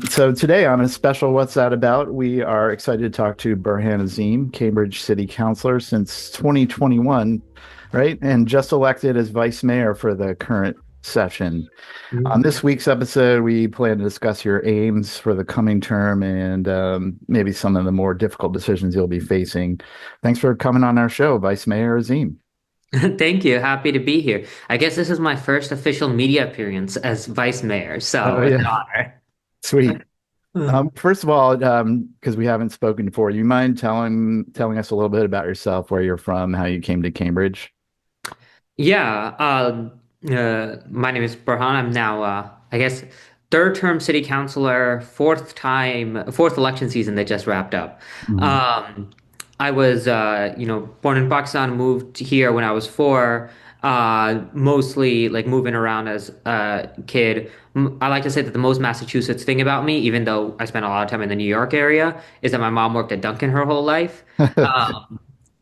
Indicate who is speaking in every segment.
Speaker 1: So today on a special What's That About, we are excited to talk to Burhan Azeem, Cambridge City Councilor since 2021, right? And just elected as Vice Mayor for the current session. On
Speaker 2: Mm.
Speaker 1: this week's episode, we plan to discuss your aims for the coming term and maybe some of the more difficult decisions you'll be facing. Thanks for coming on our show, Vice Mayor Azeem.
Speaker 2: Thank you. Happy to be here. I guess this is my first official media appearance as vice mayor,
Speaker 1: Oh,
Speaker 2: so it's an
Speaker 1: yeah.
Speaker 2: honor.
Speaker 1: Sweet.
Speaker 2: Uh,
Speaker 1: First of all, because we haven't spoken before, you mind telling us a little bit about yourself, where you're from, how you came to Cambridge?
Speaker 2: Yeah, my name is Burhan. I'm now, I guess, third term city councilor, fourth election season that just wrapped up.
Speaker 1: Mhm.
Speaker 2: Um, I was, born in Pakistan, moved here when I was four, mostly like moving around as a kid. I like to say that the most Massachusetts thing about me, even though I spent a lot of time in the New York area, is that my mom worked at Dunkin' her whole life.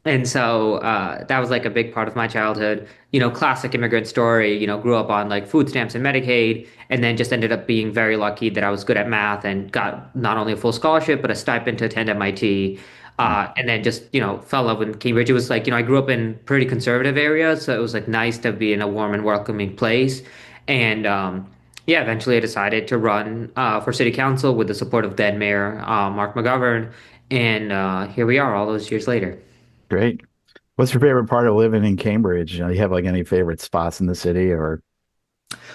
Speaker 2: And so that was like a big part of my childhood. Classic immigrant story, grew up on like food stamps and Medicaid, and then just ended up being very lucky that I was good at math and got not only a full scholarship, but a stipend to attend MIT. And then just, fell in love with Cambridge. It was like, I grew up in pretty conservative areas, so it was like nice to be in a warm and welcoming place. And yeah, eventually I decided to run for city council with the support of then Mayor Mark McGovern. And here we are all those years later.
Speaker 1: Great. What's your favorite part of living in Cambridge? You have like any favorite spots in the city or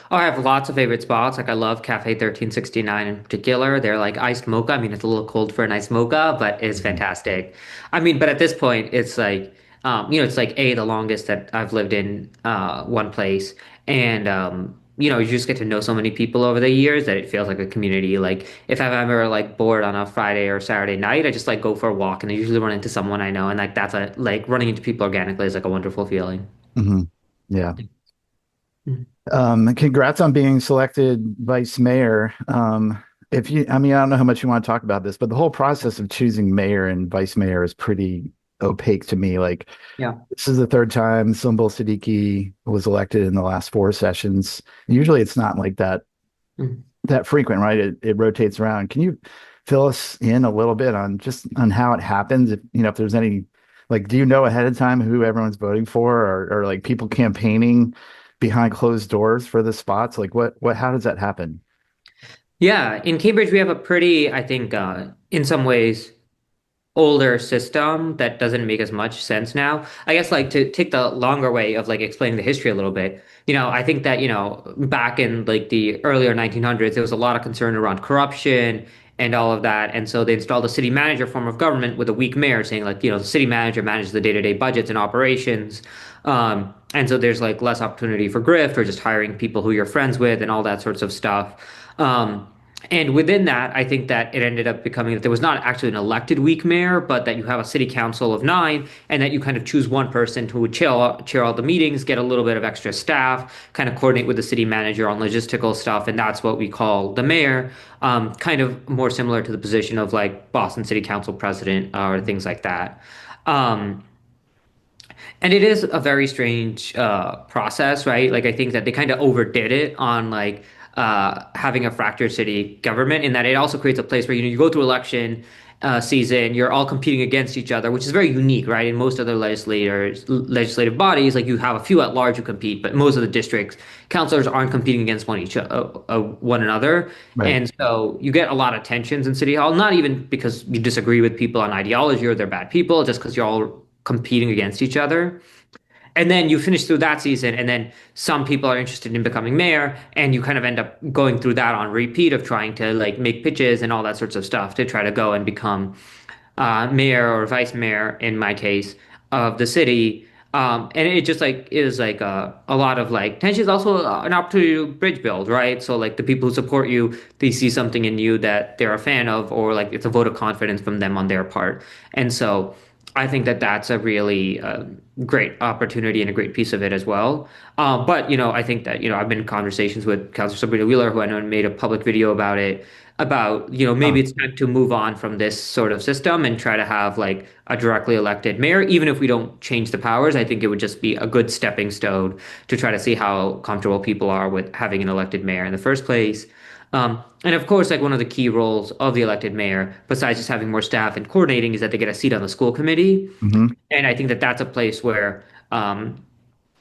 Speaker 2: Oh, I have lots of favorite spots. Like I love Cafe 1369 in particular. They're like iced mocha. I mean, it's a little cold for an iced mocha, but it's
Speaker 1: Mhm.
Speaker 2: fantastic. I mean, but at this point, it's like, it's like the longest that I've lived in one place. And you just get to know so many people over the years that it feels like a community. Like if I'm ever like bored on a Friday or Saturday night, I just like go for a walk and I usually run into someone I know. And like that's a like running into people organically is like a wonderful feeling.
Speaker 1: Mhm. Yeah.
Speaker 2: Mm.
Speaker 1: Congrats on being selected vice mayor. If you, I mean, I don't know how much you want to talk about this, but the whole process of choosing mayor and vice mayor is pretty opaque to me. Like,
Speaker 2: Yeah.
Speaker 1: this is the third time Sumbul Siddiqui was elected in the last four sessions. Usually it's not like
Speaker 2: Mm.
Speaker 1: that frequent, right? It rotates around. Can you fill us in a little bit on just on how it happens? If there's any, like, do you know ahead of time who everyone's voting for, or like people campaigning behind closed doors for the spots? Like, how does that happen?
Speaker 2: Yeah, in Cambridge, we have a pretty, I think, in some ways, older system that doesn't make as much sense now. I guess, like, to take the longer way of like explaining the history a little bit, I think that, back in like the earlier 1900s, there was a lot of concern around corruption and all of that. And so they installed a city manager form of government with a weak mayor saying, like, the city manager manages the day-to-day budgets and operations. And so there's like less opportunity for grift or just hiring people who you're friends with and all that sorts of stuff. Um, and within that, I think that it ended up becoming that there was not actually an elected weak mayor, but that you have a city council of nine, and that you kind of choose one person who would chair all the meetings, get a little bit of extra staff, kind of coordinate with the city manager on logistical stuff, and that's what we call the mayor. Kind of more similar to the position of like Boston City Council president or things like that. Um, and it is a very strange process, right? Like I think that they kind of overdid it on like having a fractured city government, in that it also creates a place where you go through election season, you're all competing against each other, which is very unique, right? In most other legislative bodies, like you have a few at large who compete, but most of the districts, councilors aren't competing against one another,
Speaker 1: Right.
Speaker 2: and so you get a lot of tensions in city hall. Not even because you disagree with people on ideology or they're bad people, just because you're all competing against each other. And then you finish through that season, and then some people are interested in becoming mayor, and you kind of end up going through that on repeat of trying to like make pitches and all that sorts of stuff to try to go and become mayor or vice mayor in my case of the city. And it just like is like a lot of like tension is also an opportunity to bridge build, right? So like the people who support you, they see something in you that they're a fan of, or like it's a vote of confidence from them on their part. And so I think that that's a really great opportunity and a great piece of it as well. But I think that I've been in conversations with Councilor Sabrina Wheeler, who I know made a public video about it, about maybe
Speaker 1: Oh,
Speaker 2: it's time to move on from this sort of system and try to have like a directly elected mayor, even if we don't change the powers. I think it would just be a good stepping stone to try to see how comfortable people are with having an elected mayor in the first place. And of course, like one of the key roles of the elected mayor, besides just having more staff and coordinating, is that they get a seat on the school committee.
Speaker 1: hmm.
Speaker 2: And I think that that's a place where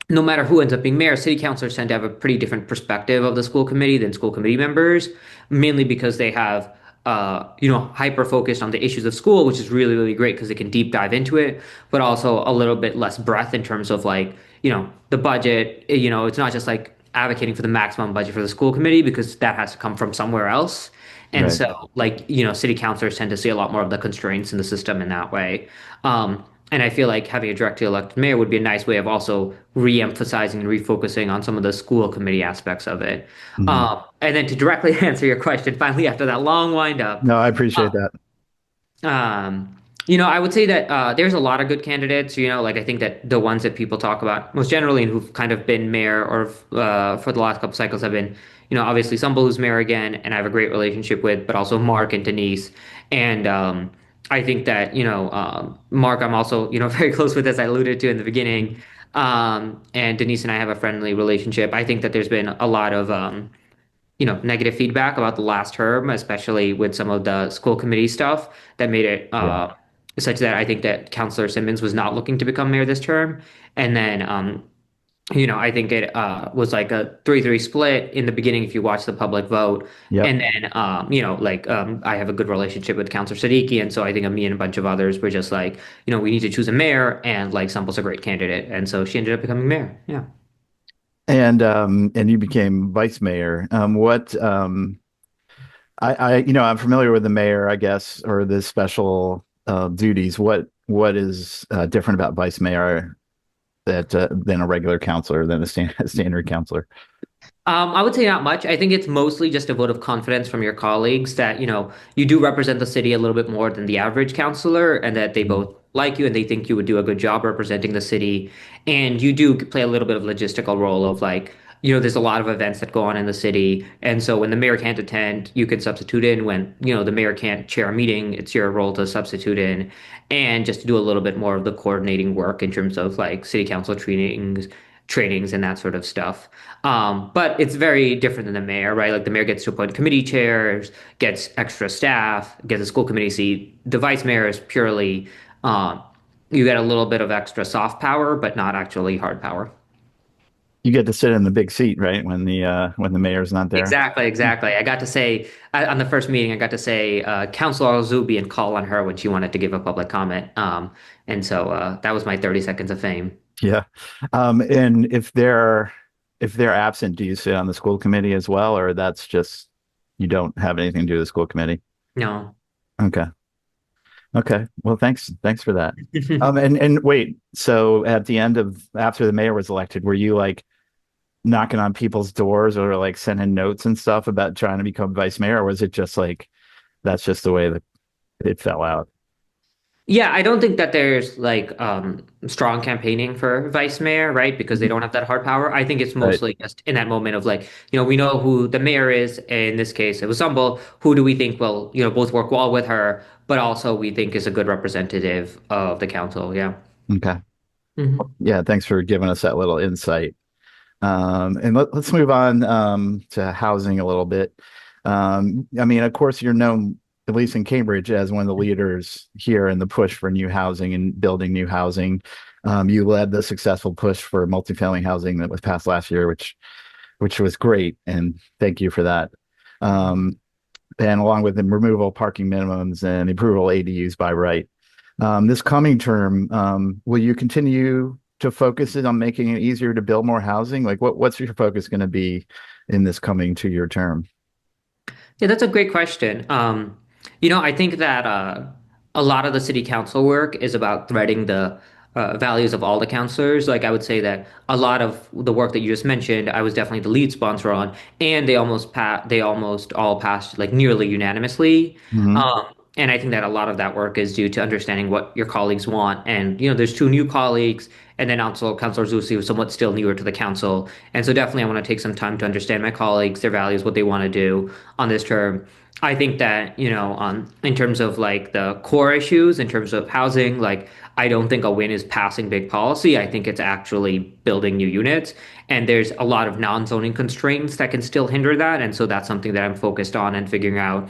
Speaker 2: no matter who ends up being mayor, city councilors tend to have a pretty different perspective of the school committee than school committee members, mainly because they have, hyper focused on the issues of school, which is really, really great because they can deep dive into it, but also a little bit less breadth in terms of like, the budget. It's not just like advocating for the maximum budget for the school committee because that has to come from somewhere else. And
Speaker 1: Right.
Speaker 2: so, like, city councilors tend to see a lot more of the constraints in the system in that way. And I feel like having a directly elected mayor would be a nice way of also re-emphasizing and refocusing on some of the school committee aspects of it.
Speaker 1: Hmm.
Speaker 2: And then to directly answer your question, finally, after that long wind up,
Speaker 1: No, I appreciate that.
Speaker 2: um, I would say that there's a lot of good candidates. Like I think that the ones that people talk about most generally and who've kind of been mayor or for the last couple cycles have been, obviously Sumbul who's mayor again, and I have a great relationship with, but also Mark and Denise. And I think that Mark, I'm also very close with, as I alluded to in the beginning. And Denise and I have a friendly relationship. I think that there's been a lot of negative feedback about the last term, especially with some of the school committee stuff that made it
Speaker 1: Yeah.
Speaker 2: such that I think that Councillor Simmons was not looking to become mayor this term. And then, I think it was like a 3-3 split in the beginning if you watch the public vote.
Speaker 1: Yep.
Speaker 2: And then, I have a good relationship with Councillor Siddiqui. And so I think me and a bunch of others were just like, we need to choose a mayor. And like, Sumbul's a great candidate. And so she ended up becoming mayor. Yeah.
Speaker 1: And you became vice mayor. What I'm familiar with the mayor, I guess, or the special duties. What is different about vice mayor that than a regular counselor than a standard counselor?
Speaker 2: I would say not much. I think it's mostly just a vote of confidence from your colleagues that, you do represent the city a little bit more than the average councillor and that they
Speaker 1: Mhm.
Speaker 2: both like you and they think you would do a good job representing the city. And you do play a little bit of logistical role of like, there's a lot of events that go on in the city. And so when the mayor can't attend, you can substitute in. When, the mayor can't chair a meeting, it's your role to substitute in and just to do a little bit more of the coordinating work in terms of like city council trainings and that sort of stuff. But it's very different than the mayor, right? Like the mayor gets to appoint committee chairs, gets extra staff, gets a school committee seat. The vice mayor is purely, um, you get a little bit of extra soft power, but not actually hard power.
Speaker 1: You get to sit in the big seat, right? When the mayor's not there.
Speaker 2: Exactly, exactly. I got to say on the first meeting, I got to say Councilor Zubi and call on her when she wanted to give a public comment. And so that was my 30 seconds of fame.
Speaker 1: Yeah. And if they're absent, do you sit on the school committee as well, or that's just you don't have anything to do with the school committee?
Speaker 2: No.
Speaker 1: Okay. Okay. Well, thanks for that. And wait, so at the end of after the mayor was elected, were you like knocking on people's doors or like sending notes and stuff about trying to become vice mayor, or was it just like that's just the way that it fell out?
Speaker 2: Yeah, I don't think that there's like strong campaigning for vice mayor, right? Because they
Speaker 1: Mhm.
Speaker 2: don't have that hard power. I think it's
Speaker 1: Right.
Speaker 2: mostly just in that moment of like, we know who the mayor is. In this case, it was Zumbel. Who do we think will, both work well with her, but also we think is a good representative of the council. Yeah.
Speaker 1: Okay.
Speaker 2: Mhm.
Speaker 1: Yeah. Thanks for giving us that little insight. And let's move on to housing a little bit. I mean, of course, you're known, at least in Cambridge, as one of the leaders here in the push for new housing and building new housing. You led the successful push for multifamily housing that was passed last year, which was great, and thank you for that. Um, and along with the removal of parking minimums and approval ADUs by right. This coming term, will you continue to focus it on making it easier to build more housing? Like what's your focus going to be in this coming 2-year term?
Speaker 2: Yeah, that's a great question. I think that a lot of the city council work is about threading the values of all the councilors. Like I would say that a lot of the work that you just mentioned, I was definitely the lead sponsor on, and they almost all passed like nearly unanimously.
Speaker 1: Hmm.
Speaker 2: And I think that a lot of that work is due to understanding what your colleagues want. And, there's two new colleagues, and then also Councilor Zusi, who's somewhat still newer to the council. And so definitely I want to take some time to understand my colleagues, their values, what they want to do on this term. I think that, in terms of like the core issues, in terms of housing, like I don't think a win is passing big policy. I think it's actually building new units. And there's a lot of non-zoning constraints that can still hinder that. And so that's something that I'm focused on and figuring out.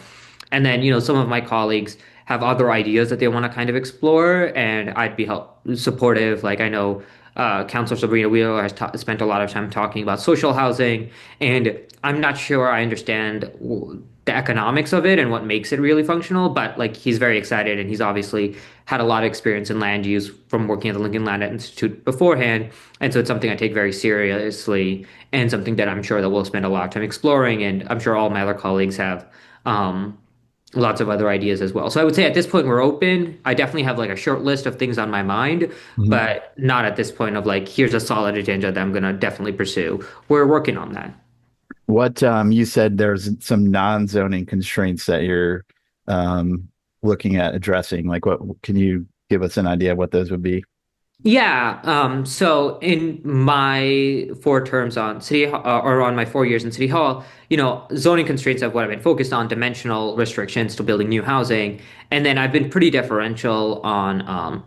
Speaker 2: And then, some of my colleagues have other ideas that they want to kind of explore, and I'd be supportive. Like I know Councilor Sabrina Wheeler has spent a lot of time talking about social housing, and I'm not sure I understand the economics of it and what makes it really functional, but like he's very excited, and he's obviously had a lot of experience in land use from working at the Lincoln Land Institute beforehand, and so it's something I take very seriously and something that I'm sure that we'll spend a lot of time exploring, and I'm sure all my other colleagues have. Um, Lots of other ideas as well. So I would say at this point we're open. I definitely have like a short list of things on my mind,
Speaker 1: Mhm.
Speaker 2: but not at this point of like here's a solid agenda that I'm gonna definitely pursue. We're working on that.
Speaker 1: What you said there's some non-zoning constraints that you're um, looking at addressing. Like, what can you give us an idea of what those would be?
Speaker 2: Yeah. So in my 4 terms on city or on my 4 years in city hall, zoning constraints are what I've been focused on, dimensional restrictions to building new housing, and then I've been pretty deferential on,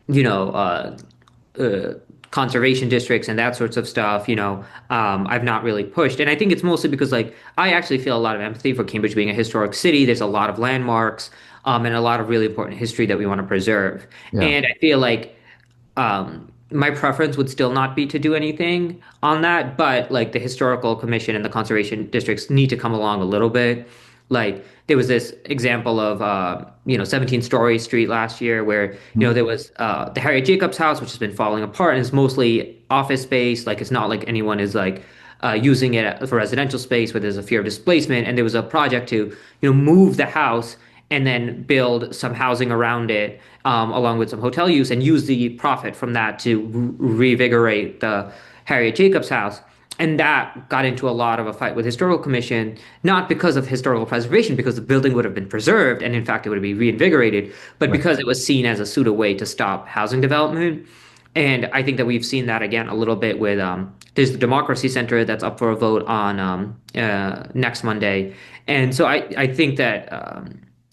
Speaker 2: you know, uh, conservation districts and that sorts of stuff. I've not really pushed, and I think it's mostly because like I actually feel a lot of empathy for Cambridge being a historic city. There's a lot of landmarks, and a lot of really important history that we want to preserve,
Speaker 1: Yeah.
Speaker 2: and I feel like my preference would still not be to do anything on that, but like the historical commission and the conservation districts need to come along a little bit. Like there was this example of 17 Story Street last year where
Speaker 1: Mhm.
Speaker 2: there was the Harriet Jacobs house, which has been falling apart and is mostly office space. Like it's not like anyone is like using it for residential space where there's a fear of displacement. And there was a project to move the house and then build some housing around it, along with some hotel use, and use the profit from that to revigorate the Harriet Jacobs house. And that got into a lot of a fight with historical commission, not because of historical preservation, because the building would have been preserved and in fact it would be reinvigorated, but
Speaker 1: Right.
Speaker 2: because it was seen as a pseudo way to stop housing development. And I think that we've seen that again a little bit with there's the Democracy Center that's up for a vote on next Monday. And so I think that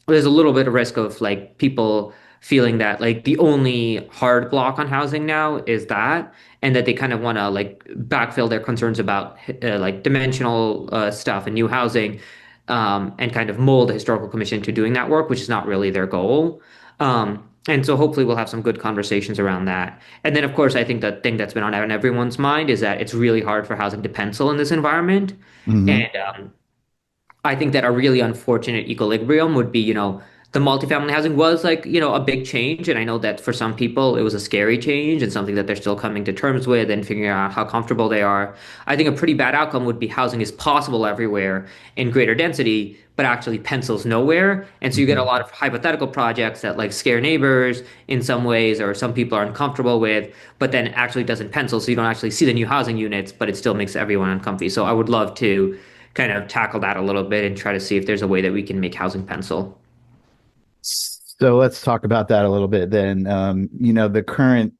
Speaker 2: there's a little bit of risk of like people feeling that like the only hard block on housing now is that, and that they kind of want to like backfill their concerns about like dimensional stuff and new housing, and kind of mold the historical commission to doing that work, which is not really their goal. And so hopefully we'll have some good conversations around that. And then of course I think the thing that's been on everyone's mind is that it's really hard for housing to pencil in this environment.
Speaker 1: Hmm.
Speaker 2: And I think that a really unfortunate equilibrium would be, the multifamily housing was like, a big change. And I know that for some people it was a scary change and something that they're still coming to terms with and figuring out how comfortable they are. I think a pretty bad outcome would be housing is possible everywhere in greater density, but actually pencils nowhere. And so you get a
Speaker 1: Hmm.
Speaker 2: lot of hypothetical projects that like scare neighbors in some ways, or some people are uncomfortable with, but then actually doesn't pencil. So you don't actually see the new housing units, but it still makes everyone uncomfy. So I would love to kind of tackle that a little bit and try to see if there's a way that we can make housing pencil.
Speaker 1: So let's talk about that a little bit then. The current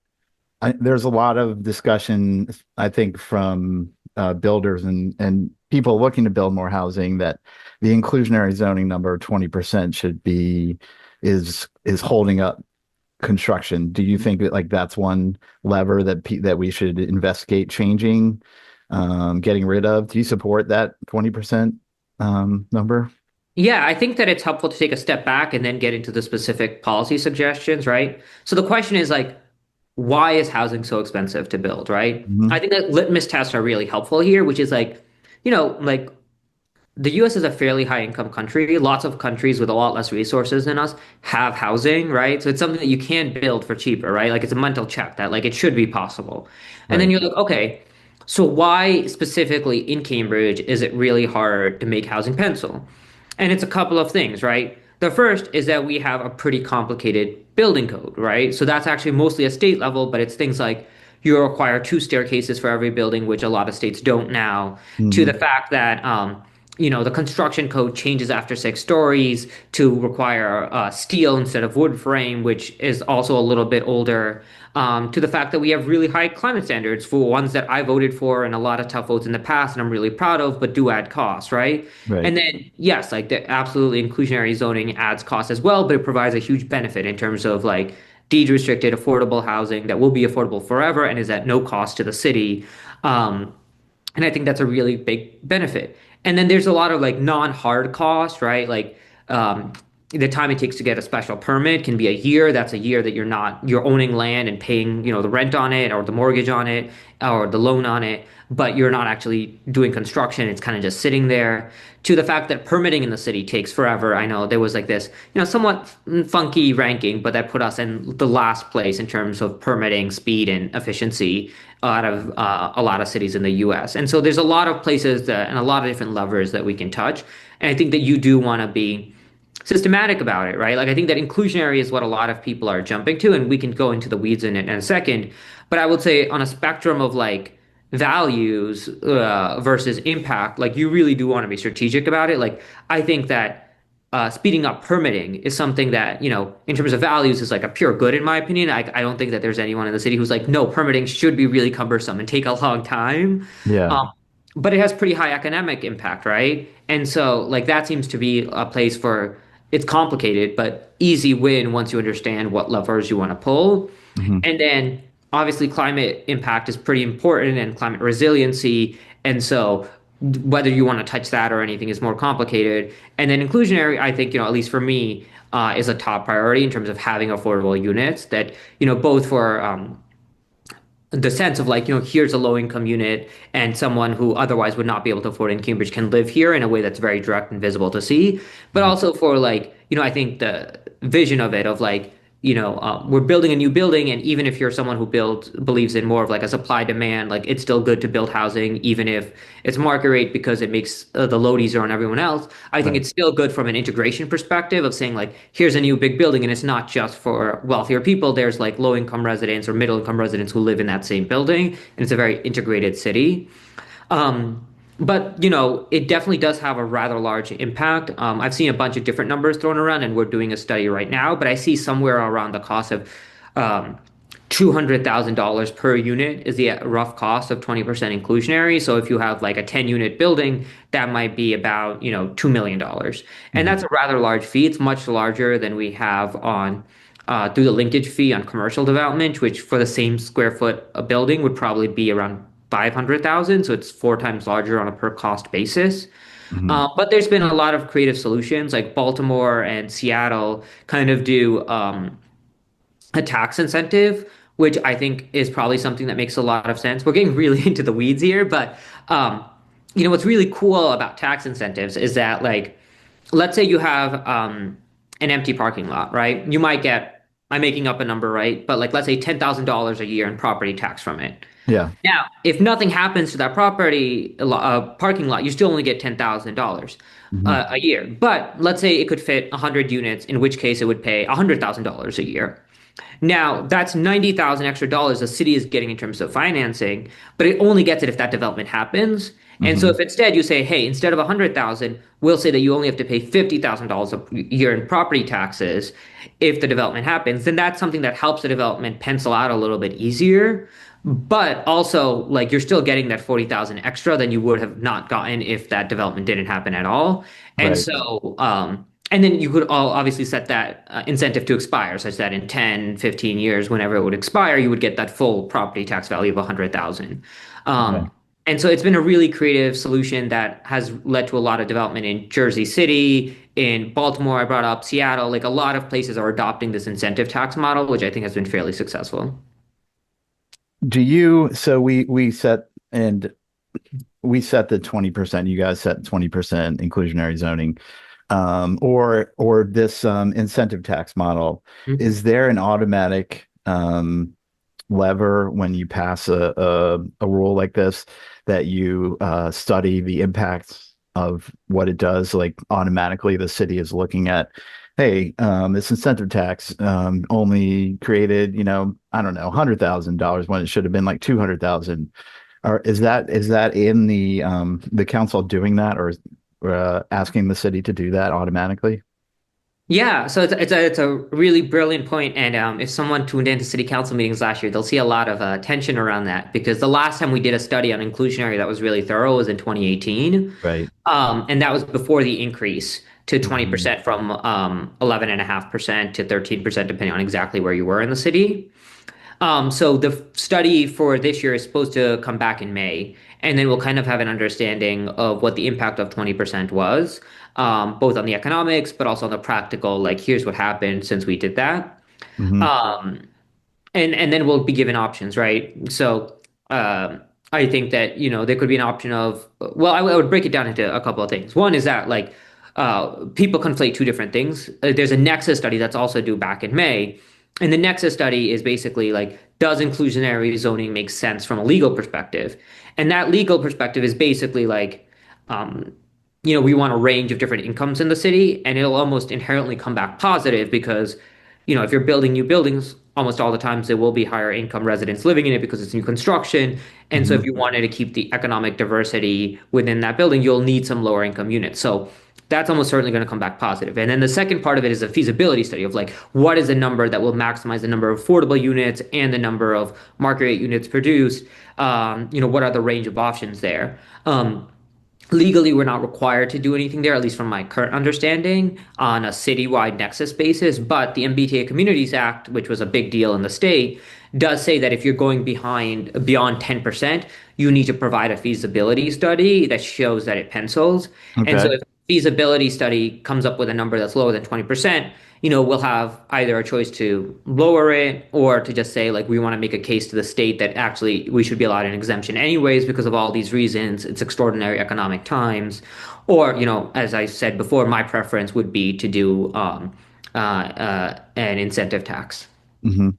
Speaker 1: there's a lot of discussion, I think, from builders and people looking to build more housing that the inclusionary zoning number of 20% should be is holding up construction. Do you think that like that's one lever that we should investigate changing, getting rid of? Do you support that 20% number?
Speaker 2: Yeah, I think that it's helpful to take a step back and then get into the specific policy suggestions, right? So the question is like, why is housing so expensive to build, right? I
Speaker 1: Hmm.
Speaker 2: think that litmus tests are really helpful here, which is like, like the US is a fairly high income country. Lots of countries with a lot less resources than us have housing, right? So it's something that you can build for cheaper, right? Like it's a mental check that like it should be possible. And then
Speaker 1: Right.
Speaker 2: you're like, okay, so why specifically in Cambridge is it really hard to make housing pencil? And it's a couple of things, right? The first is that we have a pretty complicated building code, right? So that's actually mostly a state level, but it's things like you require 2 staircases for every building, which a lot of states don't now, to the
Speaker 1: Hmm.
Speaker 2: fact that the construction code changes after 6 stories to require steel instead of wood frame, which is also a little bit older, to the fact that we have really high climate standards for ones that I voted for and a lot of tough votes in the past, and I'm really proud of, but do add costs, right?
Speaker 1: Right.
Speaker 2: And then, yes, like absolutely inclusionary zoning adds cost as well, but it provides a huge benefit in terms of like deed restricted affordable housing that will be affordable forever and is at no cost to the city. Um, and I think that's a really big benefit. And then there's a lot of like non-hard costs, right? Like the time it takes to get a special permit can be a year. That's a year that you're owning land and paying, the rent on it or the mortgage on it or the loan on it, but you're not actually doing construction. It's kind of just sitting there. To the fact that permitting in the city takes forever. I know there was like this, somewhat funky ranking, but that put us in the last place in terms of permitting speed and efficiency out of a lot of cities in the US. And so there's a lot of places and a lot of different levers that we can touch. And I think that you do want to be systematic about it, right? Like I think that inclusionary is what a lot of people are jumping to, and we can go into the weeds in it in a second. But I would say on a spectrum of like values versus impact, like you really do want to be strategic about it. Like I think that speeding up permitting is something that, in terms of values is like a pure good in my opinion. I don't think that there's anyone in the city who's like, no, permitting should be really cumbersome and take a long time.
Speaker 1: Yeah.
Speaker 2: Um, but it has pretty high economic impact, right? And so like that seems to be a place for it's complicated, but easy win once you understand what levers you want to pull.
Speaker 1: Hmm.
Speaker 2: And then obviously climate impact is pretty important and climate resiliency. And so whether you want to touch that or anything is more complicated. And then inclusionary, I think, at least for me, is a top priority in terms of having affordable units that, both for the sense of like, here's a low income unit and someone who otherwise would not be able to afford in Cambridge can live here in a way that's very direct and visible to see. But also for like, I think the vision of it of like, we're building a new building, and even if you're someone who believes in more of like a supply demand, like it's still good to build housing, even if it's market rate because it makes the load easier on everyone else. I think
Speaker 1: Right.
Speaker 2: it's still good from an integration perspective of saying like, here's a new big building, and it's not just for wealthier people. There's like low income residents or middle income residents who live in that same building, and it's a very integrated city. Um, but it definitely does have a rather large impact. I've seen a bunch of different numbers thrown around, and we're doing a study right now. But I see somewhere around the cost of um, $200,000 per unit is the rough cost of 20% inclusionary. So if you have like a 10-unit building, that might be about $2 million, and
Speaker 1: Hmm.
Speaker 2: that's a rather large fee. It's much larger than we have on. Through the linkage fee on commercial development, which for the same square foot a building would probably be around 500,000. So it's 4 times larger on a per cost basis.
Speaker 1: Hmm.
Speaker 2: But there's been a lot of creative solutions like Baltimore and Seattle kind of do a tax incentive, which I think is probably something that makes a lot of sense. We're getting really into the weeds here, but um, what's really cool about tax incentives is that like, let's say you have an empty parking lot, right? You might get, I'm making up a number, right? But like, let's say $10,000 a year in property tax from it.
Speaker 1: Yeah.
Speaker 2: Now, if nothing happens to that parking lot, you still only get $10,000
Speaker 1: Hmm.
Speaker 2: a year. But let's say it could fit 100 units, in which case it would pay $100,000 a year. Now, that's 90,000 extra dollars the city is getting in terms of financing, but it only gets it if that development happens. And so
Speaker 1: Hmm.
Speaker 2: if instead you say, hey, instead of 100,000, we'll say that you only have to pay $50,000 a year in property taxes if the development happens, then that's something that helps the development pencil out a little bit easier. But also, like you're still getting that 40,000 extra than you would have not gotten if that development didn't happen at all. And
Speaker 1: Right.
Speaker 2: so, and then you could all obviously set that incentive to expire, such that in 10, 15 years, whenever it would expire, you would get that full property tax value of 100,000.
Speaker 1: Okay.
Speaker 2: And so it's been a really creative solution that has led to a lot of development in Jersey City, in Baltimore, I brought up Seattle, like a lot of places are adopting this incentive tax model, which I think has been fairly successful.
Speaker 1: Do you, so and we set the 20%, you guys set 20% inclusionary zoning, or this incentive tax model.
Speaker 2: Mhm.
Speaker 1: Is there an automatic lever when you pass a rule like this that you study the impacts of what it does? Like automatically the city is looking at, hey, this incentive tax only created, I don't know, $100,000 when it should have been like 200,000. Or is that in the council doing that, or asking the city to do that automatically?
Speaker 2: Yeah, so it's a really brilliant point, and if someone tuned into city council meetings last year, they'll see a lot of tension around that because the last time we did a study on inclusionary that was really thorough was in 2018,
Speaker 1: Right.
Speaker 2: and that was before the increase to
Speaker 1: Hmm.
Speaker 2: 20% from 11.5% to 13%, depending on exactly where you were in the city. So the study for this year is supposed to come back in May, and then we'll kind of have an understanding of what the impact of 20% was, both on the economics, but also on the practical, like here's what happened since we did that.
Speaker 1: Hmm.
Speaker 2: Um, and then we'll be given options, right? So I think that there could be an option of well, I would break it down into a couple of things. One is that like people conflate two different things. There's a Nexus study that's also due back in May, and the Nexus study is basically like does inclusionary zoning make sense from a legal perspective? And that legal perspective is basically like um, we want a range of different incomes in the city, and it'll almost inherently come back positive because if you're building new buildings, almost all the times there will be higher income residents living in it because it's new construction. And so
Speaker 1: Hmm.
Speaker 2: if you wanted to keep the economic diversity within that building, you'll need some lower income units. So that's almost certainly going to come back positive. And then the second part of it is a feasibility study of like what is the number that will maximize the number of affordable units and the number of market rate units produced. What are the range of options there? Legally, we're not required to do anything there, at least from my current understanding, on a citywide nexus basis. But the MBTA Communities Act, which was a big deal in the state, does say that if you're going beyond 10%, you need to provide a feasibility study that shows that it pencils. And so
Speaker 1: Okay.
Speaker 2: if a feasibility study comes up with a number that's lower than 20%, we'll have either a choice to lower it or to just say, like, we want to make a case to the state that actually we should be allowed an exemption anyways because of all these reasons. It's extraordinary economic times. Or, as I said before, my preference would be to do an incentive tax.
Speaker 1: Hmm.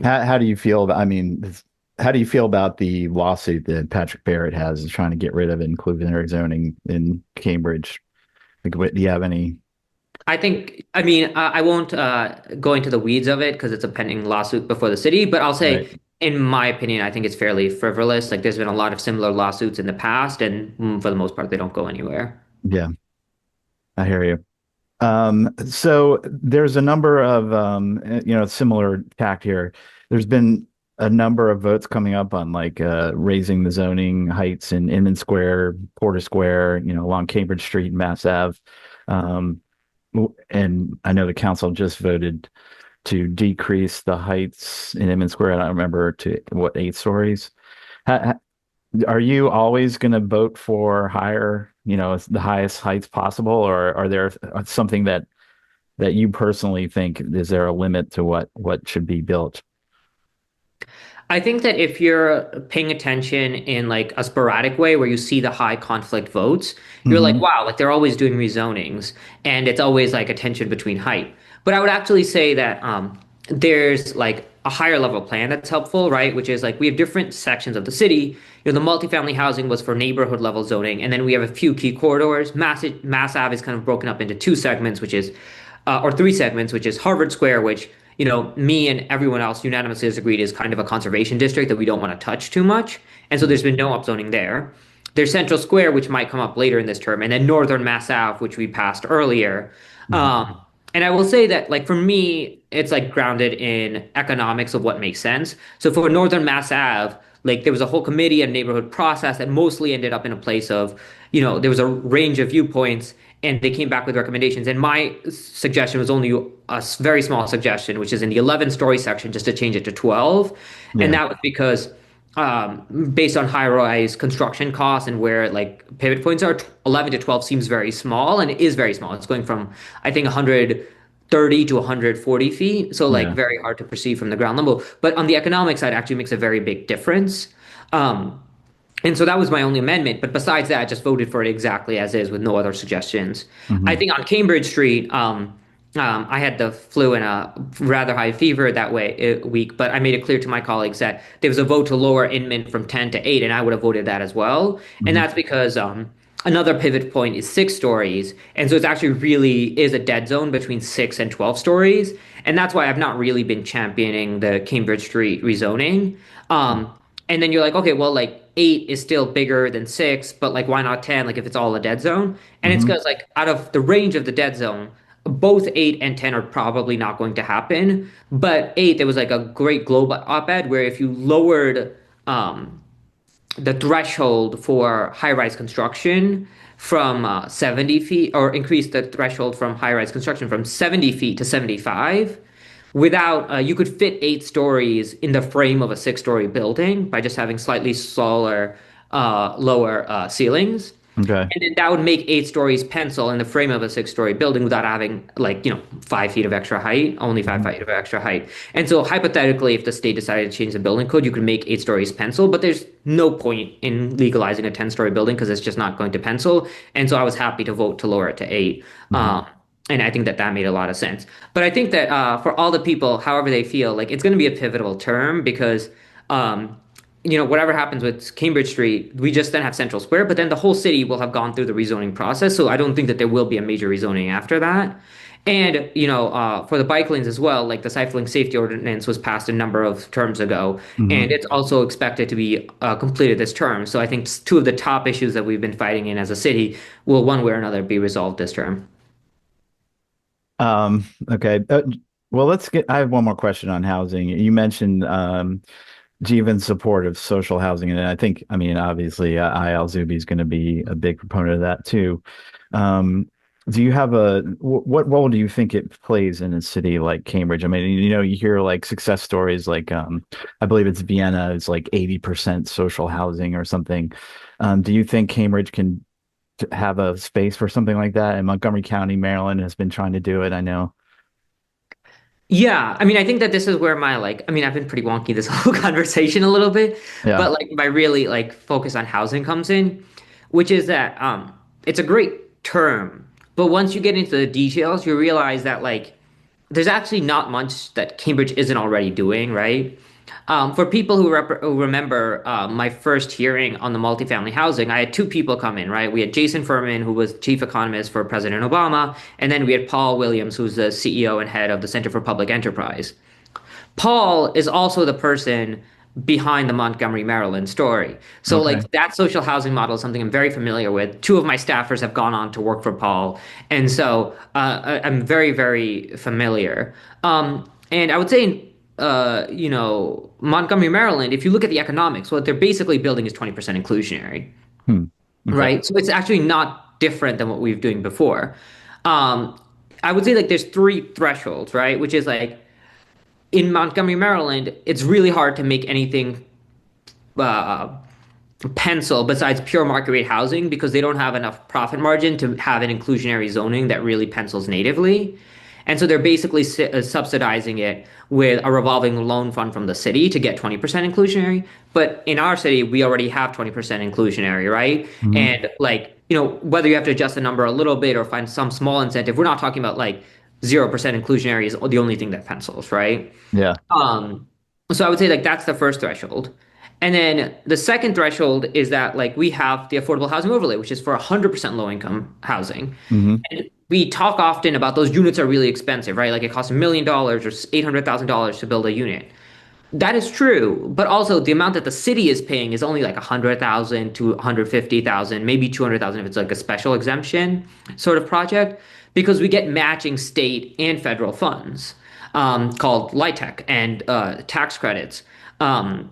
Speaker 1: How do you feel about, I mean, how do you feel about the lawsuit that Patrick Barrett has trying to get rid of inclusionary zoning in Cambridge? Like, do you have any?
Speaker 2: I mean, I won't go into the weeds of it because it's a pending lawsuit before the city, but I'll
Speaker 1: Right.
Speaker 2: say, in my opinion, I think it's fairly frivolous. Like, there's been a lot of similar lawsuits in the past, and for the most part, they don't go anywhere.
Speaker 1: Yeah, I hear you. So there's a number of similar tact here. There's been a number of votes coming up on like raising the zoning heights in Inman Square, Porter Square, along Cambridge Street and Mass Ave. Um, and I know the council just voted to decrease the heights in Inman Square. I don't remember to what, 8 stories. Are you always going to vote for higher, the highest heights possible, or are there something that you personally think is there a limit to what should be built?
Speaker 2: I think that if you're paying attention in like a sporadic way where you see the high conflict votes, you're like,
Speaker 1: Hmm.
Speaker 2: wow, like they're always doing rezonings and it's always like a tension between height. But I would actually say that there's like a higher level plan that's helpful, right? Which is like we have different sections of the city. The multifamily housing was for neighborhood level zoning, and then we have a few key corridors. Mass Ave is kind of broken up into two segments, which is or three segments, which is Harvard Square, which me and everyone else unanimously has agreed is kind of a conservation district that we don't want to touch too much. And so there's been no upzoning there. There's Central Square, which might come up later in this term, and then Northern Mass Ave, which we passed earlier.
Speaker 1: Hmm.
Speaker 2: Um, and I will say that, like for me, it's like grounded in economics of what makes sense. So for Northern Mass Ave, like there was a whole committee and neighborhood process that mostly ended up in a place of, there was a range of viewpoints and they came back with recommendations. And my suggestion was only a very small suggestion, which is in the 11-story section, just to change it to 12. And
Speaker 1: Yeah.
Speaker 2: that was because based on high-rise construction costs and where like pivot points are, 11 to 12 seems very small, and it is very small. It's going from, I think, 130 to 140 feet, so like
Speaker 1: Yeah.
Speaker 2: very hard to perceive from the ground level. But on the economic side, actually makes a very big difference. Um, and so that was my only amendment. But besides that, I just voted for it exactly as is with no other suggestions. I
Speaker 1: Hmm.
Speaker 2: think on Cambridge Street, I had the flu and a rather high fever that week, but I made it clear to my colleagues that there was a vote to lower Inman from 10 to 8, and I would have voted that as well. And
Speaker 1: Hmm.
Speaker 2: that's because another pivot point is 6 stories. And so it's actually really is a dead zone between 6 and 12 stories. And that's why I've not really been championing the Cambridge Street rezoning. And then you're like, okay, well, like 8 is still bigger than 6, but like why not 10? Like if it's all a dead zone. And it's
Speaker 1: Hmm.
Speaker 2: because like out of the range of the dead zone, both 8 and 10 are probably not going to happen. But 8, there was like a great Globe op-ed where if you lowered um the threshold for high-rise construction from 70 feet, or increase the threshold from high-rise construction from 70 feet to 75, without you could fit 8 stories in the frame of a 6-story building by just having slightly smaller, lower ceilings.
Speaker 1: Okay.
Speaker 2: And then that would make 8 stories pencil in the frame of a 6-story building without having like, 5 feet of extra height, only five
Speaker 1: Mhm.
Speaker 2: feet of extra height. And so hypothetically, if the state decided to change the building code, you could make 8 stories pencil, but there's no point in legalizing a 10-story building because it's just not going to pencil. And so I was happy to vote to lower it to 8.
Speaker 1: Mhm.
Speaker 2: And I think that that made a lot of sense. But I think that for all the people, however they feel, like it's going to be a pivotal term because um, whatever happens with Cambridge Street, we just then have Central Square, but then the whole city will have gone through the rezoning process. So I don't think that there will be a major rezoning after that. And, for the bike lanes as well, like the cycling safety ordinance was passed a number of terms ago, and
Speaker 1: Mhm.
Speaker 2: it's also expected to be completed this term. So I think two of the top issues that we've been fighting in as a city will one way or another be resolved this term.
Speaker 1: Okay. Well, I have one more question on housing. You mentioned Jeevan's support of social housing, and I mean, obviously, IL Zuby is going to be a big proponent of that too. Um, do you have what role do you think it plays in a city like Cambridge? I mean, you hear like success stories like, I believe it's Vienna is like 80% social housing or something. Do you think Cambridge can have a space for something like that? And Montgomery County, Maryland has been trying to do it, I know.
Speaker 2: Yeah, I mean, I think that this is where my like, I mean, I've been pretty wonky this whole conversation a little bit,
Speaker 1: Yeah.
Speaker 2: but like my really like focus on housing comes in, which is that it's a great term, but once you get into the details, you realize that like there's actually not much that Cambridge isn't already doing, right? For people who remember my first hearing on the multifamily housing, I had two people come in, right? We had Jason Furman, who was chief economist for President Obama, and then we had Paul Williams, who's the CEO and head of the Center for Public Enterprise. Paul is also the person behind the Montgomery, Maryland story. So,
Speaker 1: Okay.
Speaker 2: like, that social housing model is something I'm very familiar with. Two of my staffers have gone on to work for Paul. And so I'm very, very familiar. And I would say, Montgomery, Maryland, if you look at the economics, what they're basically building is 20% inclusionary,
Speaker 1: Hmm. Okay.
Speaker 2: right? So it's actually not different than what we were doing before. Um, I would say, like, there's three thresholds, right? Which is like, in Montgomery, Maryland, it's really hard to make anything uh, pencil besides pure market rate housing because they don't have enough profit margin to have an inclusionary zoning that really pencils natively. And so they're basically subsidizing it with a revolving loan fund from the city to get 20% inclusionary. But in our city, we already have 20% inclusionary, right?
Speaker 1: Hmm.
Speaker 2: And like, whether you have to adjust the number a little bit or find some small incentive, we're not talking about like 0% inclusionary is the only thing that pencils, right?
Speaker 1: Yeah.
Speaker 2: Um, so I would say like that's the first threshold. And then the second threshold is that like we have the affordable housing overlay, which is for 100% low income housing.
Speaker 1: Hmm.
Speaker 2: And we talk often about those units are really expensive, right? Like it costs $1 million or $800,000 to build a unit. That is true, but also the amount that the city is paying is only like 100,000 to 150,000, maybe 200,000 if it's like a special exemption sort of project, because we get matching state and federal funds called LIHTC and tax credits. Um,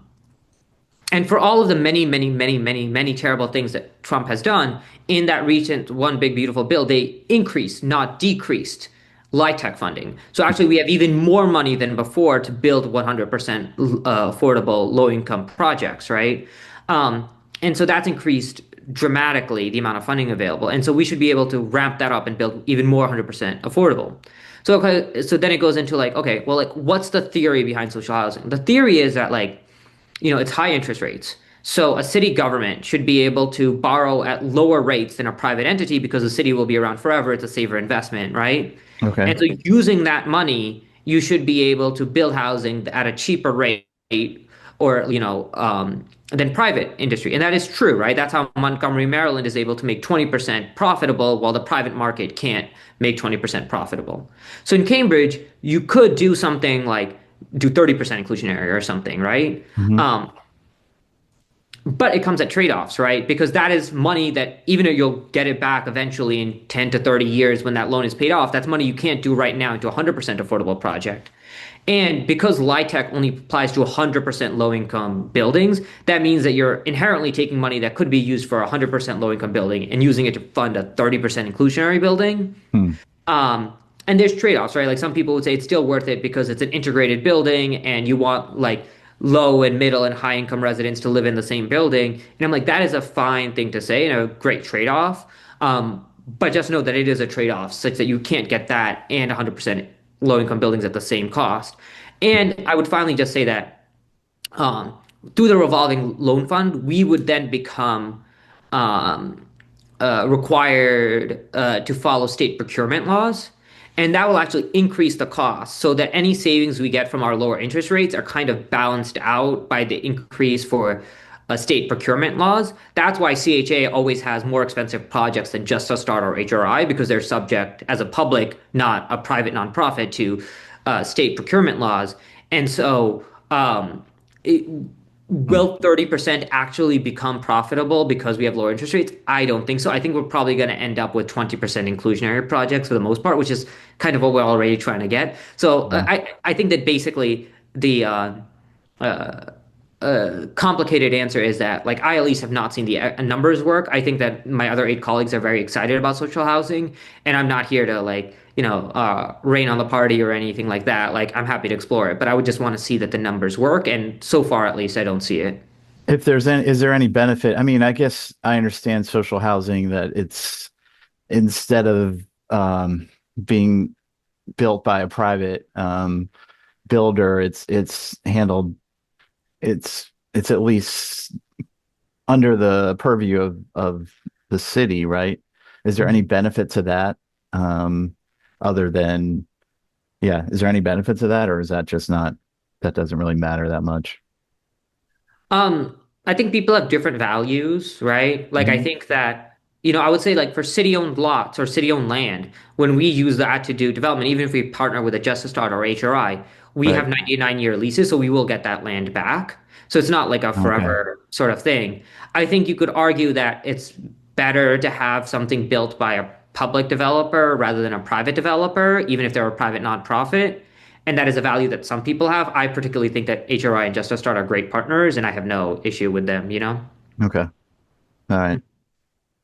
Speaker 2: and for all of the many, many, many, many, many terrible things that Trump has done in that recent One Big Beautiful Bill, they increased, not decreased, LIHTC funding. So actually, we have even more money than before to build 100% affordable low-income projects, right? And so that's increased dramatically the amount of funding available. And so we should be able to ramp that up and build even more 100% affordable. So okay, so then it goes into like, okay, well, like, what's the theory behind social housing? The theory is that like it's high interest rates. So a city government should be able to borrow at lower rates than a private entity because the city will be around forever. It's a safer investment, right?
Speaker 1: Okay.
Speaker 2: And so using that money, you should be able to build housing at a cheaper rate or, than private industry. And that is true, right? That's how Montgomery, Maryland is able to make 20% profitable while the private market can't make 20% profitable. So in Cambridge, you could do something like do 30% inclusionary or something, right?
Speaker 1: Hmm.
Speaker 2: Um, But it comes at trade-offs, right? Because that is money that even though you'll get it back eventually in 10 to 30 years when that loan is paid off, that's money you can't do right now into a 100% affordable project. And because LIHTC only applies to 100% low income buildings, that means that you're inherently taking money that could be used for a 100% low income building and using it to fund a 30% inclusionary building.
Speaker 1: Hmm.
Speaker 2: Um, and there's trade-offs, right? Like some people would say it's still worth it because it's an integrated building and you want like low and middle and high income residents to live in the same building. And I'm like, that is a fine thing to say and a great trade-off. But just know that it is a trade-off such that you can't get that and 100% low income buildings at the same cost. And I would finally just say that um, through the revolving loan fund, we would then become um, required to follow state procurement laws. And that will actually increase the cost so that any savings we get from our lower interest rates are kind of balanced out by the increase for state procurement laws. That's why CHA always has more expensive projects than just a start or HRI because they're subject as a public, not a private nonprofit, to state procurement laws. And so it,
Speaker 1: Hmm.
Speaker 2: will 30% actually become profitable because we have lower interest rates? I don't think so. I think we're probably going to end up with 20% inclusionary projects for the most part, which is kind of what we're already trying to get. So
Speaker 1: Yeah.
Speaker 2: I think that basically the complicated answer is that like I at least have not seen the numbers work. I think that my other eight colleagues are very excited about social housing, and I'm not here to like rain on the party or anything like that. Like I'm happy to explore it, but I would just want to see that the numbers work, and so far at least I don't see it.
Speaker 1: If there's any, is there any benefit? I mean, I guess I understand social housing that it's instead of being built by a private builder, it's handled, it's at least under the purview of the city, right? Is there any benefit to that? Um, other than, yeah, is there any benefit to that, or is that just not, that doesn't really matter that much?
Speaker 2: Um, I think people have different values, right? Like I
Speaker 1: Hmm.
Speaker 2: think that, I would say like for city-owned lots or city-owned land, when we use that to do development, even if we partner with a Justice Start or HRI, we
Speaker 1: Right.
Speaker 2: have 99-year leases, so we will get that land back. So it's not like a
Speaker 1: Okay.
Speaker 2: forever sort of thing. I think you could argue that it's better to have something built by a public developer rather than a private developer, even if they're a private nonprofit. And that is a value that some people have. I particularly think that HRI and Justice Start are great partners, and I have no issue with them.
Speaker 1: Okay. All right.